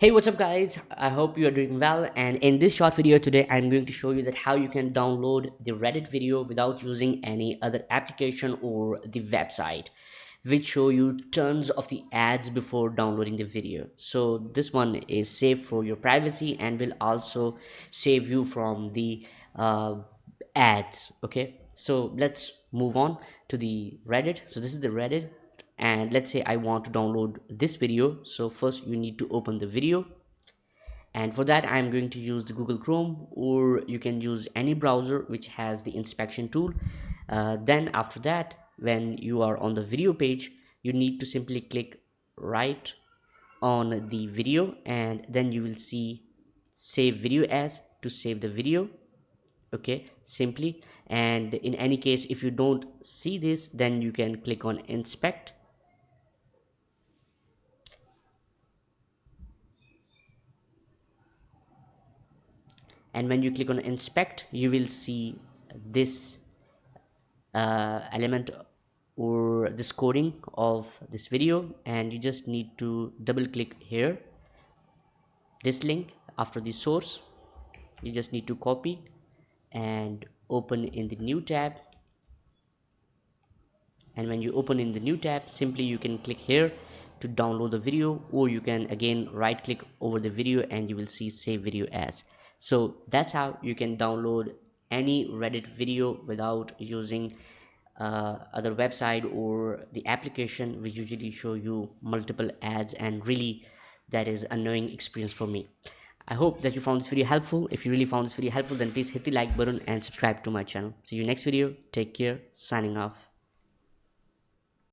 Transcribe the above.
Hey, what's up guys? I hope you are doing well, and in this short video today I'm going to show you that how you can download the Reddit video without using any other application or the website, which show you tons of the ads before downloading the video. So this one is safe for your privacy and will also save you from the ads. Okay, so let's move on to the Reddit. So this is the Reddit, and let's say I want to download this video. So first you need to open the video, and for that I'm going to use the Google Chrome, or you can use any browser which has the inspection tool. Then after that, when you are on the video page, you need to simply click right on the video, and then you will see save video as to save the video. Okay, simply. And in any case, if you don't see this, then you can click on inspect, and when you click on inspect you will see this element or this coding of this video, and you just need to double click here this link after the source. You just need to copy and open in the new tab, and when you open in the new tab, simply you can click here to download the video, or you can again right click over the video and you will see save video as. So that's how you can download any Reddit video without using other website or the application, which usually show you multiple ads, and really that is annoying experience for me. I hope that you found this video helpful. If you really found this video helpful, then please hit the like button and subscribe to my channel. See you next video. Take care. Signing off.